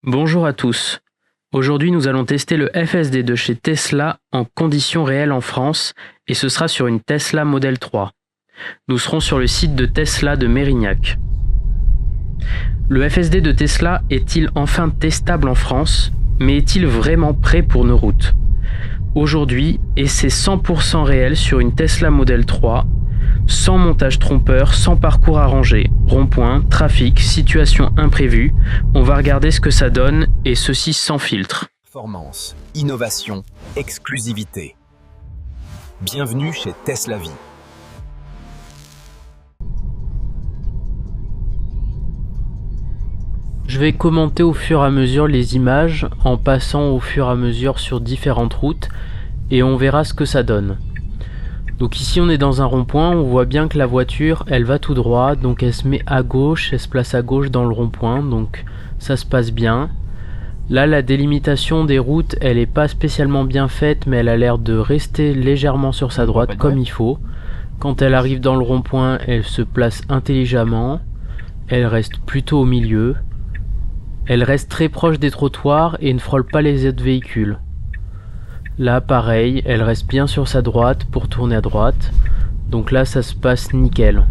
Bonjour à tous. Aujourd'hui, nous allons tester le FSD de chez Tesla en conditions réelles en France et ce sera sur une Tesla Model 3. Nous serons sur le site de Tesla de Mérignac. Le FSD de Tesla est-il enfin testable en France, mais est-il vraiment prêt pour nos routes? Aujourd'hui, essai 100% réel sur une Tesla Model 3, sans montage trompeur, sans parcours arrangé, rond-point, trafic, situation imprévue. On va regarder ce que ça donne et ceci sans filtre. Performance, innovation, exclusivité. Bienvenue chez Tesla Vie. Je vais commenter au fur et à mesure les images en passant au fur et à mesure sur différentes routes et on verra ce que ça donne. Donc ici on est dans un rond-point, on voit bien que la voiture elle va tout droit, donc elle se met à gauche, elle se place à gauche dans le rond-point, donc ça se passe bien. Là la délimitation des routes elle est pas spécialement bien faite, mais elle a l'air de rester légèrement sur sa droite comme il faut. Quand elle arrive dans le rond-point elle se place intelligemment, elle reste plutôt au milieu. Elle reste très proche des trottoirs et ne frôle pas les autres véhicules. Là pareil, elle reste bien sur sa droite pour tourner à droite. Donc là ça se passe nickel.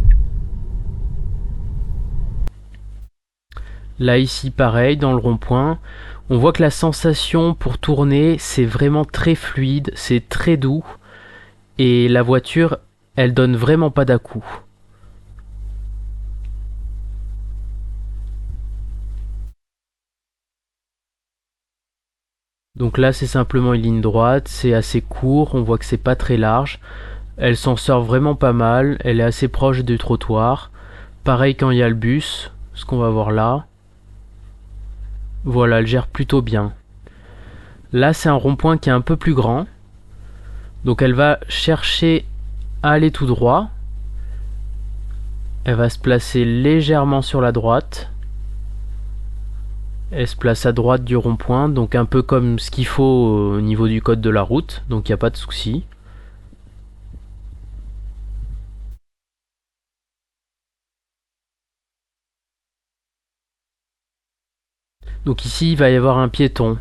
Là ici pareil, dans le rond-point, on voit que la sensation pour tourner c'est vraiment très fluide, c'est très doux. Et la voiture, elle donne vraiment pas d'à-coups. Donc là c'est simplement une ligne droite, c'est assez court, on voit que c'est pas très large. Elle s'en sort vraiment pas mal, elle est assez proche du trottoir. Pareil quand il y a le bus, ce qu'on va voir là. Voilà, elle gère plutôt bien. Là c'est un rond-point qui est un peu plus grand. Donc elle va chercher à aller tout droit. Elle va se placer légèrement sur la droite. Elle se place à droite du rond-point, donc un peu comme ce qu'il faut au niveau du code de la route, donc il n'y a pas de souci. Donc ici il va y avoir un piéton.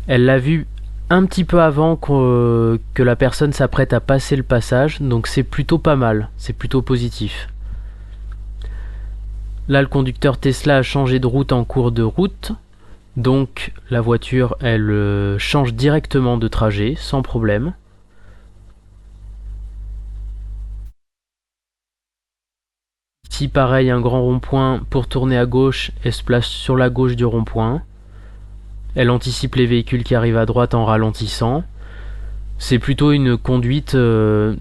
Elle l'a vu un petit peu avant que la personne s'apprête à passer le passage, donc c'est plutôt pas mal, c'est plutôt positif. Là le conducteur Tesla a changé de route en cours de route. Donc la voiture elle change directement de trajet sans problème. Ici pareil, un grand rond-point, pour tourner à gauche, elle se place sur la gauche du rond-point. Elle anticipe les véhicules qui arrivent à droite en ralentissant. C'est plutôt une conduite de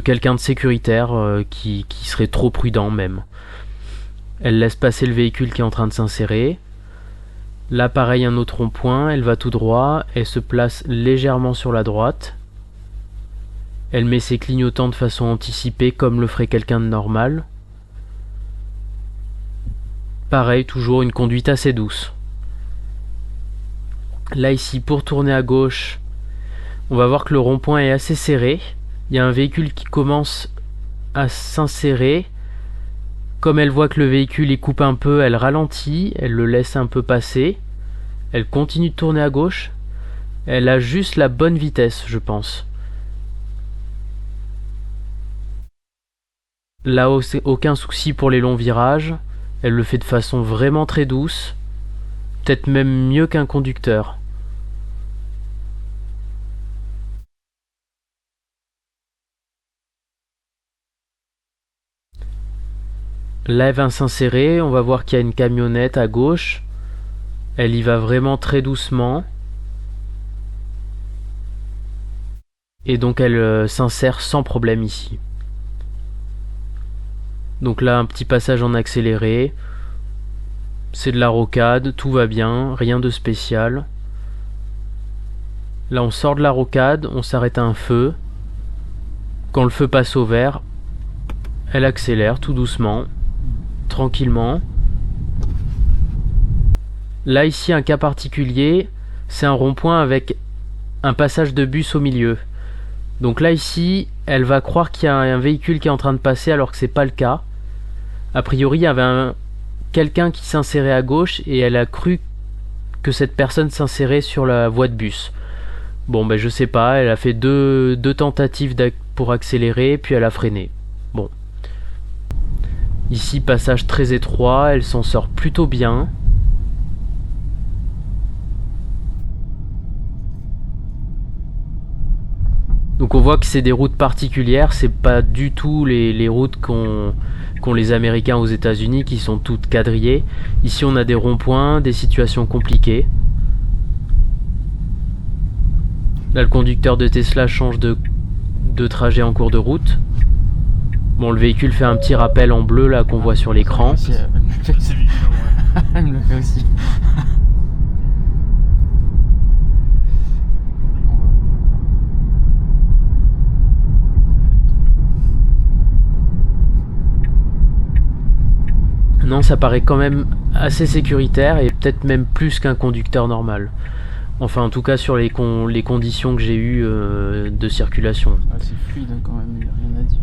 quelqu'un de sécuritaire qui serait trop prudent même. Elle laisse passer le véhicule qui est en train de s'insérer. Là pareil, un autre rond-point, elle va tout droit, elle se place légèrement sur la droite. Elle met ses clignotants de façon anticipée comme le ferait quelqu'un de normal. Pareil, toujours une conduite assez douce. Là ici, pour tourner à gauche, on va voir que le rond-point est assez serré. Il y a un véhicule qui commence à s'insérer. Comme elle voit que le véhicule y coupe un peu, elle ralentit, elle le laisse un peu passer. Elle continue de tourner à gauche. Elle a juste la bonne vitesse, je pense. Là, aucun souci pour les longs virages. Elle le fait de façon vraiment très douce. Peut-être même mieux qu'un conducteur. Là, elle va s'insérer. On va voir qu'il y a une camionnette à gauche. Elle y va vraiment très doucement. Et donc elle s'insère sans problème ici. Donc là un petit passage en accéléré. C'est de la rocade, tout va bien, rien de spécial. Là on sort de la rocade, on s'arrête à un feu. Quand le feu passe au vert, elle accélère tout doucement, tranquillement. Là ici un cas particulier, c'est un rond-point avec un passage de bus au milieu. Donc là ici, elle va croire qu'il y a un véhicule qui est en train de passer alors que c'est pas le cas. A priori, il y avait quelqu'un qui s'insérait à gauche et elle a cru que cette personne s'insérait sur la voie de bus. Bon, ben je sais pas, elle a fait deux tentatives pour accélérer, puis elle a freiné. Bon. Ici, passage très étroit, elle s'en sort plutôt bien. Donc on voit que c'est des routes particulières, c'est pas du tout les routes qu'ont les Américains aux États-Unis qui sont toutes quadrillées. Ici on a des ronds-points, des situations compliquées. Là le conducteur de Tesla change de trajet en cours de route. Bon, le véhicule fait un petit rappel en bleu là qu'on voit sur l'écran. Elle me le fait aussi. Non, ça paraît quand même assez sécuritaire et peut-être même plus qu'un conducteur normal. Enfin, en tout cas sur les conditions que j'ai eues de circulation. Ah, c'est fluide hein, quand même, il n'y a rien à dire.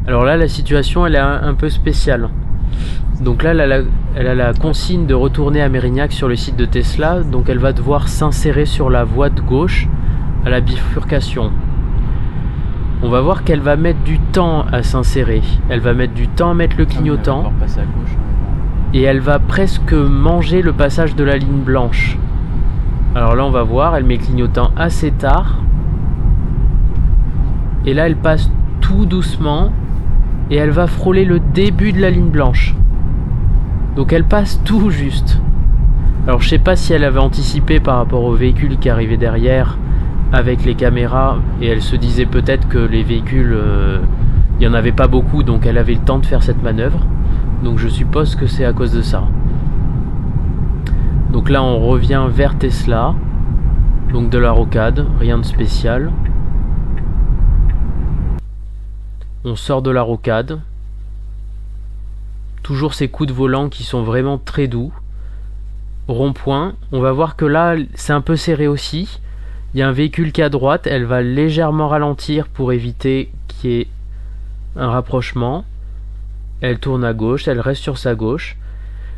Alors là, la situation, elle est un peu spéciale. Donc là, elle a la consigne de retourner à Mérignac sur le site de Tesla. Donc elle va devoir s'insérer sur la voie de gauche à la bifurcation. On va voir qu'elle va mettre du temps à s'insérer. Elle va mettre du temps à mettre le clignotant. Elle va passer à gauche, hein. Et elle va presque manger le passage de la ligne blanche. Alors là, on va voir, elle met le clignotant assez tard. Et là, elle passe tout doucement. Et elle va frôler le début de la ligne blanche. Donc elle passe tout juste. Alors je sais pas si elle avait anticipé par rapport au véhicule qui arrivait derrière avec les caméras, et elle se disait peut-être que les véhicules, il n'y en avait pas beaucoup, donc elle avait le temps de faire cette manœuvre. Donc je suppose que c'est à cause de ça. Donc là on revient vers Tesla, donc de la rocade, rien de spécial. On sort de la rocade. Toujours ces coups de volant qui sont vraiment très doux. Rond-point, on va voir que là c'est un peu serré aussi. Il y a un véhicule qui est à droite, elle va légèrement ralentir pour éviter qu'il y ait un rapprochement. Elle tourne à gauche, elle reste sur sa gauche.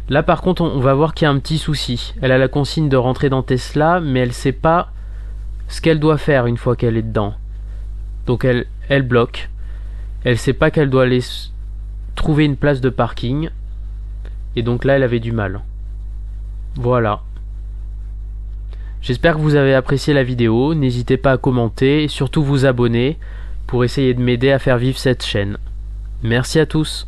Là par contre on va voir qu'il y a un petit souci. Elle a la consigne de rentrer dans Tesla, mais elle sait pas ce qu'elle doit faire une fois qu'elle est dedans. Donc elle bloque. Elle sait pas qu'elle doit aller trouver une place de parking. Et donc là elle avait du mal. Voilà. J'espère que vous avez apprécié la vidéo, n'hésitez pas à commenter et surtout vous abonner pour essayer de m'aider à faire vivre cette chaîne. Merci à tous.